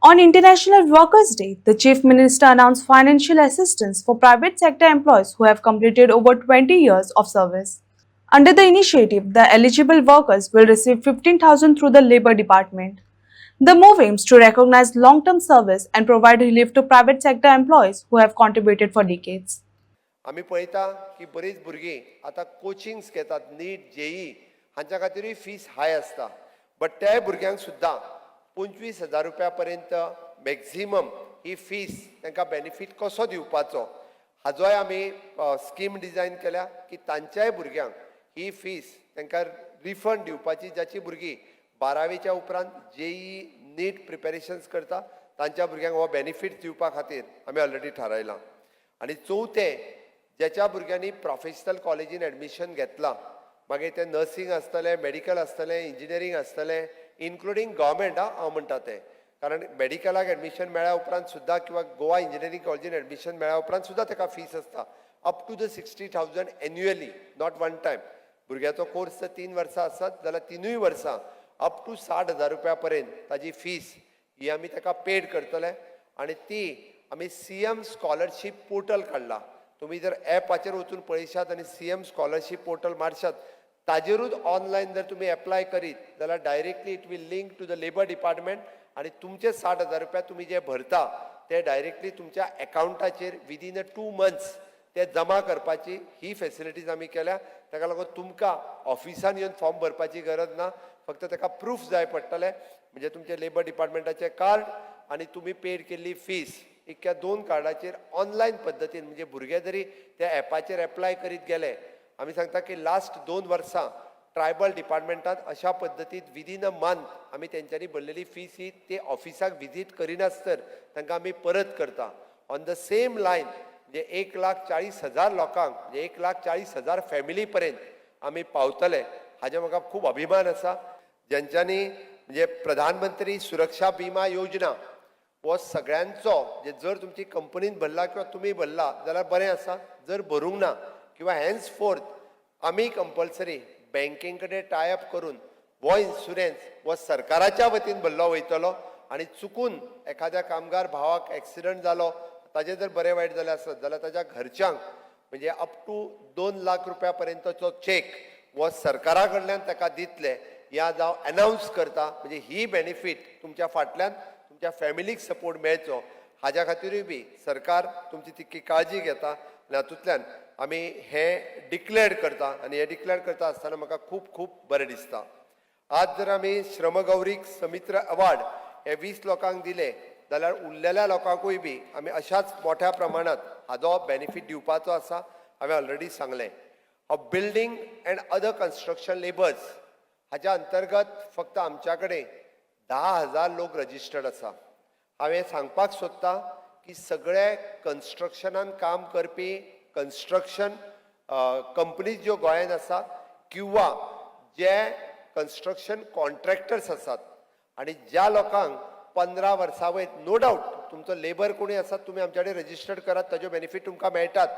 On International Workers' Day, the Chief Minister announced financial assistance for private sector employees who have completed over 20 years of service. Under the initiative, the eligible workers will receive 15,000 through the Labour Department. The move aims to recognize long-term service and provide relief to private sector employees who have contributed for decades. आम्ही पळयता की बरीच भुरगीं आतां coachings घेतात नीट JEE हांच्या खातीरूय fees हाय आसता बट त्या भुरग्यांक सुद्दां 25,000 रुपया पर्यंत मॅक्झिमम ही फीस तांकां बेनिफीट कसो दिवपाचो हाजोय आमी स्कीम डिझायन केल्या की तांच्याय भुरग्यांक ही फीस तांकां रिफंड दिवपाची ज्याची भुरगीं 12वीच्या उपरांत जेई नीट प्रिपेरेशन्स करता तांच्या भुरग्यांक हो बेनिफीट दिवपा खातीर आमी ऑलरेडी थारायलां आनी चवथें ज्याच्या भुरग्यांनी प्रोफेशनल कॉलेजीन एडमिशन घेतलां मागीर ते नर्सिंग आसतलें मेडिकल आसतलें इंजिनियरींग आसतलें इन्क्लुडींग गव्हर्मेंट हांव म्हणटा तें कारण मेडिकलाक एडमिशन मेळ्ळ्या उपरांत सुद्दां किंवा गोवा इंजिनियरींग कॉलेजीन एडमिशन मेळ्ळ्या उपरांत सुद्दां ताका फीस आसता up to the 60,000 annually not one time भुरग्याचो कोर्स जर 3 वर्सां आसत जाल्यार 3 वर्सां अप टू 60,000 रुपया पर्यंत ताजी फीस ही आमी ताका पेड करतले आनी ती आमी सीएम स्कॉलरशीप पोर्टल काडला तुम्ही जर ॲपाचेर वचून पळयशात आनी सीएम स्कॉलरशीप पोर्टल मारशात ताजेरूच ऑनलायन जर तुम्ही एप्लाय करीत जाल्यार directly it will link to the labour department आनी तुमचे 60,000 रुपया तुम्ही जे भरता ते डायरेक्टली तुमच्या अकाउंटाचेर विदीन 2 मंथ्स ते जमा करपाची ही फॅसिलिटीज आमी केल्या ताका लागून तुमकां ऑफिसान येवन फॉर्म भरपाची गरज ना फक्त ताका प्रूफ जाय पडटले म्हणजे तुमचे लेबर डिपार्टमेंटाचे कार्ड आनी तुम्ही पेड केल्ली फीस इतक्या 2 कार्डाचेर ऑनलायन पद्दतीन म्हणजे भुरगे जरी त्या ॲपाचेर एप्लाय करीत गेले आमी सांगता की लास्ट 2 वर्सां ट्रायबल डिपार्टमेंटात अशा पद्दतीन विदीन अ मंथ आमी तेंच्यांनी भरलेली फीस ही ते ऑफिसाक विजीट करिनासतर तांकां आमी परत करता ऑन द सेम लायन म्हणजे 1,40,000 लोकांक म्हणजे 1,40,000 फॅमिली पर्यंत आमी पावतले हाजे म्हाका खूब अभिमान आसा ज्यांच्यांनी म्हणजे प्रधानमंत्री सुरक्षा बिमा योजना हो सगळ्यांचो जे जर तुमची कंपनीन भरला किंवा तुम्ही भरला जाल्यार बरें आसा जर भरूंक ना किंवा हॅन्स फोर्थ आमी कंपल्सरी बँकें कडेन टाय अप करून हो इन्शुरन्स हो सरकाराच्या वतीन भरलो वयतलो आनी चुकून एखाद्या कामगार भावाक एक्सिडंट जालो ताजें जर बरें वायट जालें आसत जाल्यार ताज्या घरच्यांक म्हणजे अप टू 2 लाख रुपया पर्यंतचो चेक हो सरकारा कडल्यान ताका दितले ह्या जावं अनावन्स करता म्हणजे ही बेनिफीट तुमच्या फाटल्यान तुमच्या फॅमिलीक सपोर्ट मेळचो हाज्या खातीरूय बी सरकार तुमची तितकी काळजी घेता आनी हातूंतल्यान आमी हें डिक्लेअर करता आनी हें डिक्लेअर करता आसतना म्हाका खूब खूब बरें दिसता आज जर आमी श्रमगौरीक समित्र अवॉर्ड हे 20 लोकांक दिले जाल्यार उरलेल्या लोकांकूय बी आमी अशाच मोठ्या प्रमाणात हाजो बेनिफीट दिवपाचो आसा हांवें ऑलरेडी सांगलें building and other construction labours हाच्या अंतर्गत फक्त आमच्या कडेन 10,000 लोक रजिस्टर्ड आसा हांवें सांगपाक सोदतां की सगळे कन्स्ट्रक्शनान काम करपी कन्स्ट्रक्शन कंपनीज ज्यो गोंयांत आसा किंवा जे कन्स्ट्रक्शन कॉन्ट्रॅक्टर्स आसात आनी ज्या लोकांक 15 वर्सां वयर नो डावट तुमचो लेबर कोणी आसात तुमी आमचे कडेन रजिस्टर्ड करात ताज्यो बेनिफीट तुमकां मेळटात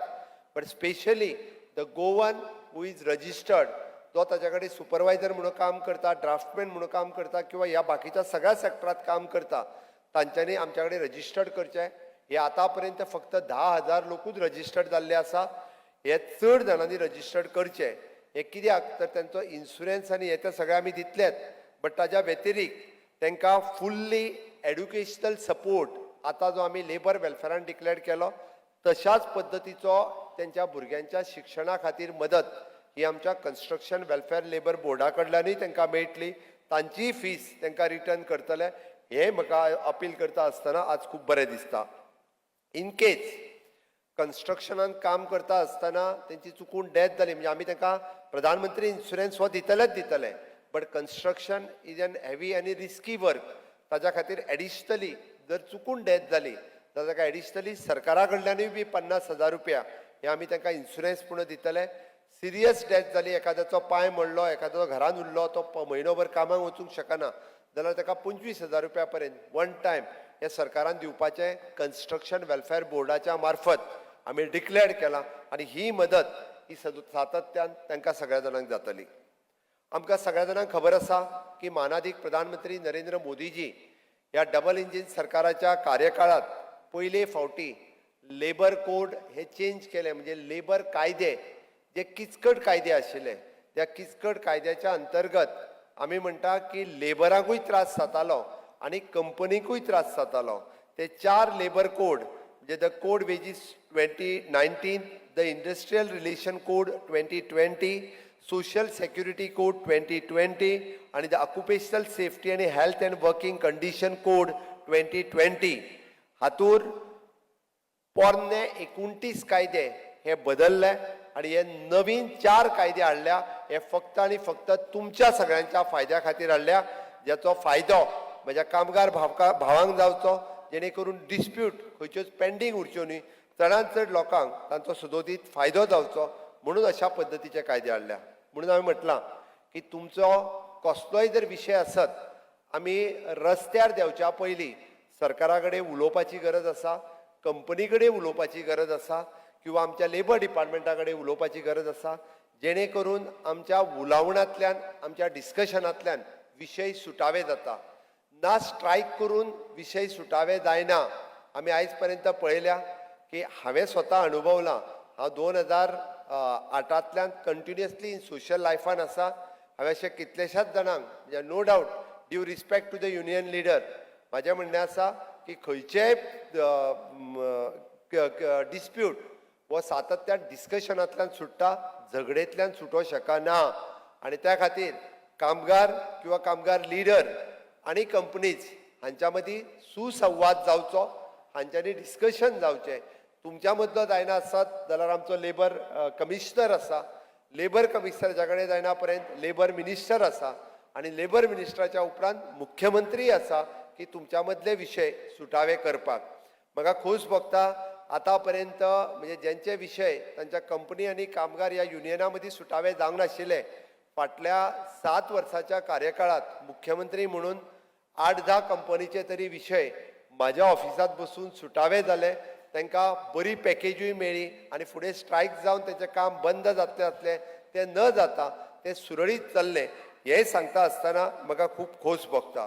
but specially the Goan who is registered जो ताच्या कडेन सुपरवायझर म्हणून काम करता ड्राफ्टमॅन म्हणून काम करता किंवा ह्या बाकीच्या सगळ्या सेक्टरात काम करता तांच्यांनी आमच्या कडेन रजिस्टर्ड करचें हे आतां पर्यंत फक्त 10,000 लोकूच रजिस्टर्ड जाल्ले आसा हे चड जाणांनी रजिस्टर्ड करचें हे कित्याक तर तांचो इन्शुरन्स आनी हे ते सगळे आमी दितलेत बट ताज्या व्यतिरिक्त तांकां फुल्ली एड्युकेशनल सपोर्ट आतां जो आमी लेबर वेलफेरान डिक्लेअर केलो तशाच पद्दतीचो तेंच्या भुरग्यांच्या शिक्षणा खातीर मदत ही आमच्या कन्स्ट्रक्शन वेलफेअर लेबर बोर्डा कडल्यानूय तांकां मेळटली तांची फीस तांकां रिटर्न करतले हे म्हाका अपील करता आसतना आज खूब बरें दिसता इन केस कन्स्ट्रक्शनान काम करता आसतना तेंची चुकून डेथ जाली म्हणजे आमी तांकां प्रधानमंत्री इन्शुरन्स हो दितलेच दितले but construction is an heavy आनी रिस्की वर्क ताज्या खातीर एडिशनली जर चुकून डेथ जाली जाल्यार ताका एडिशनली सरकारा कडल्यानूय बी 50,000 रुपया हे आमी तांकां इन्शुरन्स म्हणून दितले सिरियस डेथ जाली एखाद्याचो पांय मोडलो एखाद्याचो घरान उरलो तो म्हयनोभर कामाक वचूंक शकना जाल्यार ताका 25,000 रुपया पर्यंत वन टायम हे सरकारान दिवपाचें कन्स्ट्रक्शन वेलफेअर बोर्डाच्या मार्फत आमी डिक्लेअर केलां आनी ही मदत ही सातत्यान तांकां सगळ्या जाणांक जातली आमकां सगळ्या जाणांक खबर आसा की मानाधीक प्रधानमंत्री नरेंद्र मोदीजी या डबल इंजिन सरकाराच्या कार्यकाळात पहिले फावटी लेबर कोड हे चेंज केले, म्हणजे लेबर कायदे जे किचकट कायदे आशिल्ले त्या किचकट कायद्याच्या अंतर्गत आम्ही म्हणटा की लेबरांकूय त्रास जातालो आणि कंपनीकूय त्रास जातालो. ते 4 लेबर कोड म्हणजे the code wages 2019, the industrial relation code 2020, social security code 2020 आणि द ऑक्युपेशनल सेफ्टी आणि health and working condition code 2020 हातूर पोरने 29 कायदे हे बदलले आणि हे नवीन 4 कायदे हाडल्या. हे फक्त आणि फक्त तुमच्या सगळ्यांच्या फायद्या खातीर हाडल्या, ज्याचो फायदो म्हज्या कामगार भावांक जावचो, जेणे करून डिस्प्यूट खंयच्योच पेंडींग उरच्यो न्ही, चडांत चड लोकांक तांचो सदोदीत फायदो जावचो म्हणून अशा पद्दतीचे कायदे हाडल्या. म्हणून हांवें म्हटलां की तुमचो कसलोय जर विशय आसत, आमी रस्त्यार देवच्या पयलीं सरकारा कडेन उलोवपाची गरज आसा, कंपनी कडेन उलोवपाची गरज आसा किंवा आमच्या लेबर डिपार्टमेंटा कडेन उलोवपाची गरज आसा, जेणे करून आमच्या उलावणांतल्यान आमच्या डिस्कशनांतल्यान विशय सुटावे जाता. ना स्ट्रायक करून विशय सुटावे जायना. आमी आयज पर्यंत पळयल्या की हांवें स्वता अनुभवलां. हांव 2008तल्यान कंटिन्युअसली इन सोशल लायफान आसा. हांवें अशें कितलेशाच जाणांक, म्हणजे no doubt due respect to the union leader, म्हाजें म्हणणें आसा की खंयचेय डिस्प्यूट वो सातत्यान डिस्कशनांतल्यान सुट्टा, झगडेंतल्यान सुटोवं शकना. आनी त्या खातीर कामगार किंवा कामगार लिडर आणि कंपनीज हांच्या मदीं सुसंवाद जावचो, हांच्यांनी डिस्कशन जावचें. तुमच्या मदलो जायना आसत जाल्यार आमचो लेबर कमिशनर आसा, लेबर कमिशनराच्या कडेन जायना पर्यंत लेबर मिनिस्टर आसा आणि लेबर मिनिस्टराच्या उपरांत मुख्यमंत्री आसा की तुमच्या मदले विशय सुटावे करपाक. म्हाका खोस भोगता आतां पर्यंत म्हणजे ज्यांचे विशय तांच्या कंपनी आनी कामगार ह्या युनियना मदीं सुटावे जावंक नाशिल्ले, फाटल्या 7 वर्साच्या कार्यकाळात मुख्यमंत्री म्हणून 8-10 कंपनीचे तरी विशय म्हाज्या ऑफिसांत बसून सुटावे जाले. तांकां बरी पॅकेजूय मेळ्ळी आणि फुडें स्ट्रायक जावन तेंचें काम बंद जातलें तें न जाता तें सुरळीत चल्लें. हें सांगता आसतना म्हाका खूब खोस भोगता.